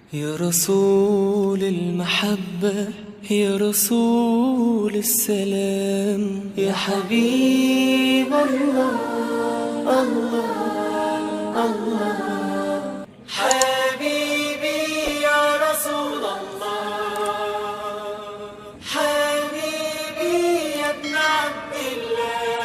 يا رسول المحبة يا رسول السلام يا حبيب الله الله الله حبيبي يا رسول الله حبيبي يا ابن عبد الله.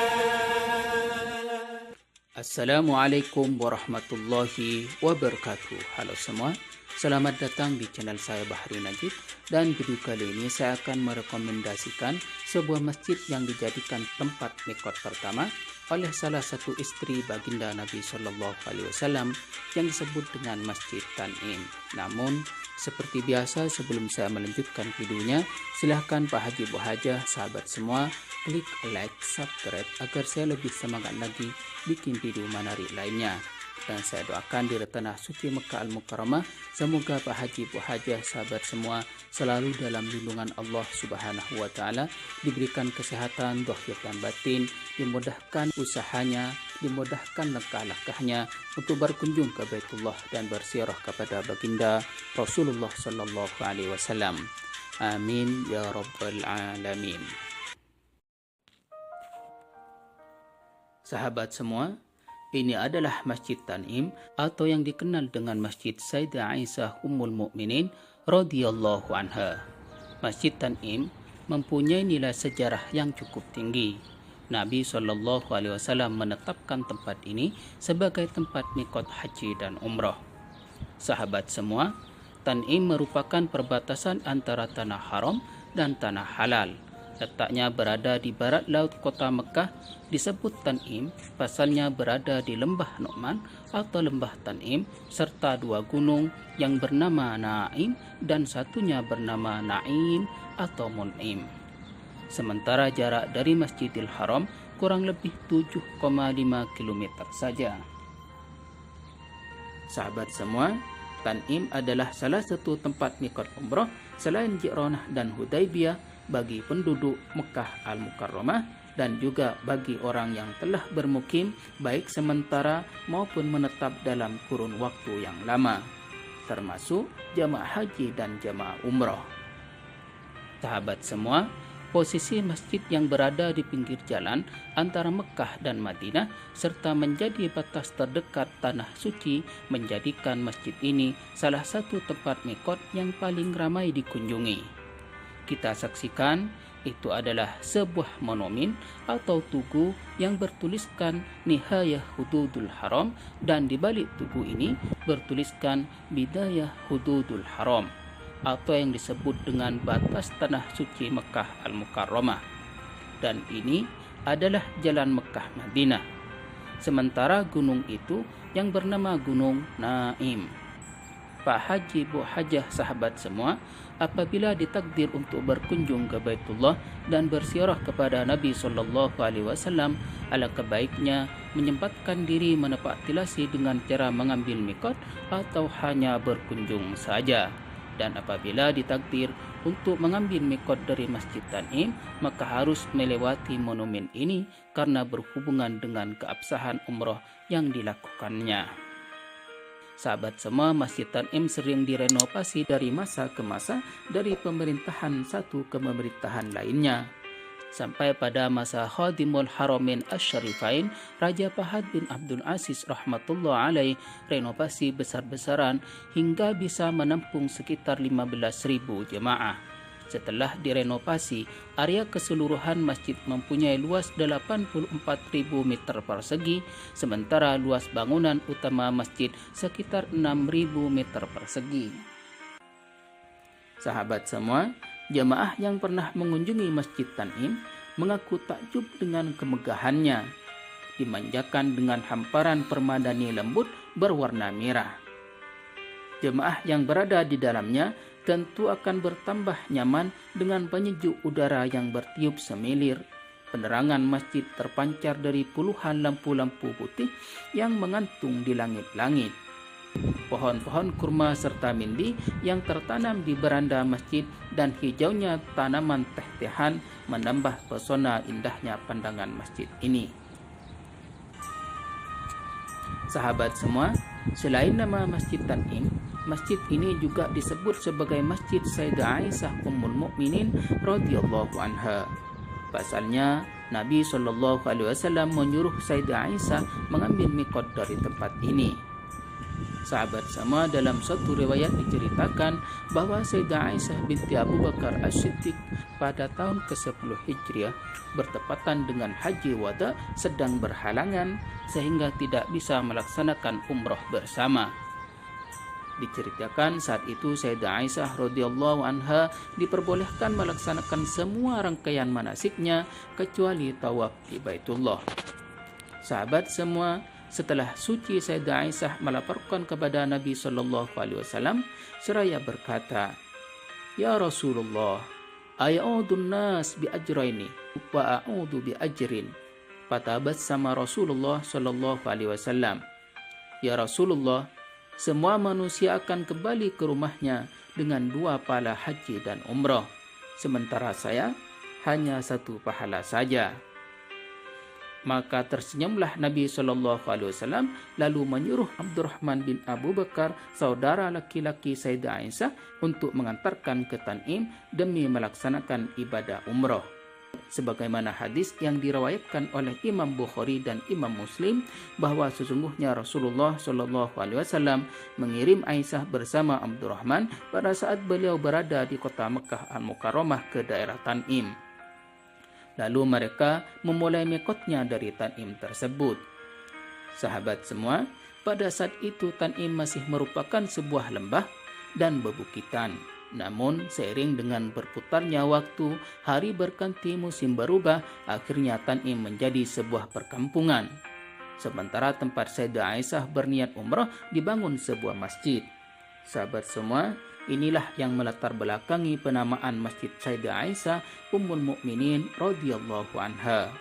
Assalamualaikum warahmatullahi wabarakatuh. Halo semua, selamat datang di channel saya Bahri Najib. Dan video kali ini saya akan merekomendasikan sebuah masjid yang dijadikan tempat mikot pertama oleh salah satu istri baginda Nabi SAW yang disebut dengan Masjid Tan'im. Namun seperti biasa, sebelum saya melanjutkan videonya, silahkan Pak Haji Bu Hajah, sahabat semua, klik like, subscribe agar saya lebih semangat lagi bikin video menarik lainnya. Dan saya doakan di tanah suci Mekah Al-Mukarramah, semoga Pak Haji Bu Hajah, sahabat semua, selalu dalam lindungan Allah Subhanahu wa Ta'ala, diberikan kesehatan zahir dan batin, dimudahkan usahanya, dimudahkan langkah-langkahnya untuk berkunjung ke Baitullah dan berziarah kepada baginda Rasulullah sallallahu alaihi wasallam. Amin ya rabbal alamin. Sahabat semua, ini adalah Masjid Tan'im atau yang dikenal dengan Masjid Sayyidah Aisyah Ummul Mukminin radhiyallahu anha. Masjid Tan'im mempunyai nilai sejarah yang cukup tinggi. Nabi SAW menetapkan tempat ini sebagai tempat mikot haji dan umrah. Sahabat semua, Tan'im merupakan perbatasan antara tanah haram dan tanah halal. Letaknya berada di barat laut kota Mekah, disebut Tan'im pasalnya berada di lembah Nu'man atau lembah Tan'im, serta dua gunung yang bernama Naim dan satunya bernama Naim atau Mun'im. Sementara jarak dari Masjidil Haram kurang lebih 7,5 km saja. Sahabat semua, Tan'im adalah salah satu tempat mikot umrah selain Ji'ranah dan Hudaybiyah bagi penduduk Mekah Al-Mukarramah dan juga bagi orang yang telah bermukim baik sementara maupun menetap dalam kurun waktu yang lama, termasuk jamaah haji dan jamaah umrah. Sahabat semua, posisi masjid yang berada di pinggir jalan antara Mekah dan Madinah serta menjadi batas terdekat tanah suci menjadikan masjid ini salah satu tempat mikot yang paling ramai dikunjungi. Kita saksikan itu adalah sebuah monumen atau tugu yang bertuliskan Nihayah Hududul Haram, dan di balik tugu ini bertuliskan Bidayah Hududul Haram atau yang disebut dengan batas tanah suci Mekah Al-Mukarramah. Dan ini adalah jalan Mekah Madinah. Sementara gunung itu yang bernama Gunung Naim. Pak Haji Bu Hajah, sahabat semua, apabila ditakdir untuk berkunjung ke Baitullah dan berziarah kepada Nabi SAW, alangkah baiknya menyempatkan diri menepaktilasi dengan cara mengambil mikot atau hanya berkunjung saja. Dan apabila ditakdir untuk mengambil mikot dari Masjid Tan'im, maka harus melewati monumen ini karena berhubungan dengan keabsahan umrah yang dilakukannya. Sahabat semua, Masjid Tan'im sering direnovasi dari masa ke masa, dari pemerintahan satu ke pemerintahan lainnya. Sampai pada masa Khadimul Haramain Asy-Syarifain, Raja Fahad bin Abdul Aziz rahmatullah alaih, renovasi besar-besaran hingga bisa menampung sekitar 15.000 jemaah. Setelah direnovasi, area keseluruhan masjid mempunyai luas 84.000 meter persegi, sementara luas bangunan utama masjid sekitar 6.000 meter persegi. Sahabat semua, jemaah yang pernah mengunjungi Masjid Tan'im mengaku takjub dengan kemegahannya, dimanjakan dengan hamparan permadani lembut berwarna merah. Jemaah yang berada di dalamnya tentu akan bertambah nyaman dengan penyejuk udara yang bertiup semilir. Penerangan masjid terpancar dari puluhan lampu-lampu putih yang mengantung di langit-langit. Pohon-pohon kurma serta mindi yang tertanam di beranda masjid dan hijaunya tanaman teh-tehan menambah pesona indahnya pandangan masjid ini. Sahabat semua, selain nama Masjid Tan'im, Masjid ini juga disebut sebagai Masjid Sayyidah Aisyah Ummul Mukminin radhiyallahu anha. Pasalnya Nabi SAW menyuruh Sayyidah Aisyah mengambil miqat dari tempat ini. Sahabat sama, dalam suatu riwayat diceritakan bahwa Sayyidah Aisyah binti Abu Bakar As-Siddiq pada tahun ke-10 Hijriah bertepatan dengan Haji Wada sedang berhalangan sehingga tidak bisa melaksanakan umrah bersama. Diceritakan saat itu Sayyidah Aisyah radhiyallahu anha diperbolehkan melaksanakan semua rangkaian manasiknya kecuali tawaf di Baitullah. Sahabat semua, setelah suci Sayyidah Aisyah melaporkan kepada Nabi SAW, seraya berkata, "Ya Rasulullah, aya'udun nas bi ajraini wa a'udu bi ajrin." Fatabassama Rasulullah SAW. "Ya Rasulullah, semua manusia akan kembali ke rumahnya dengan 2 pahala haji dan umrah, sementara saya hanya 1 pahala saja." Maka tersenyumlah Nabi SAW lalu menyuruh Abdurrahman bin Abu Bakar, saudara laki-laki Sayyidah Aisyah, untuk mengantarkan ke Tan'im demi melaksanakan ibadah umrah. Sebagaimana hadis yang diriwayatkan oleh Imam Bukhari dan Imam Muslim bahwa sesungguhnya Rasulullah SAW mengirim Aisyah bersama Abdurrahman pada saat beliau berada di kota Mekah Al-Mukarramah ke daerah Tan'im. Lalu mereka memulai miqatnya dari Tan'im tersebut. Sahabat semua, pada saat itu Tan'im masih merupakan sebuah lembah dan bebukitan. Namun seiring dengan berputarnya waktu, hari berganti, musim berubah, akhirnya Tan'im menjadi sebuah perkampungan. Sementara tempat Sayyidah Aisyah berniat umrah, dibangun sebuah masjid. Sahabat semua, inilah yang melatar belakangi penamaan Masjid Sayyidah Aisyah Ummul Mukminin radhiyallahu anha.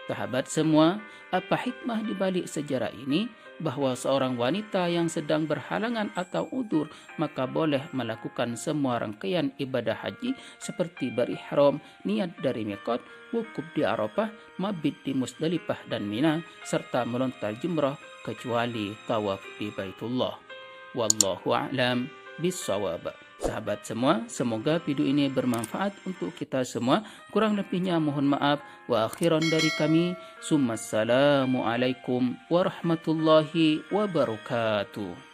Sahabat semua, apa hikmah di balik sejarah ini? Bahwa seorang wanita yang sedang berhalangan atau udzur maka boleh melakukan semua rangkaian ibadah haji seperti berihram, niat dari miqat, wukuf di Arafah, mabit di Musdalifah dan Mina, serta melontar jumrah kecuali tawaf di Baitullah. Wallahu a'lam bissawab. Sahabat semua, semoga video ini bermanfaat untuk kita semua. Kurang lebihnya mohon maaf. Wa akhiran dari kami, summassalamu alaikum warahmatullahi wabarakatuh.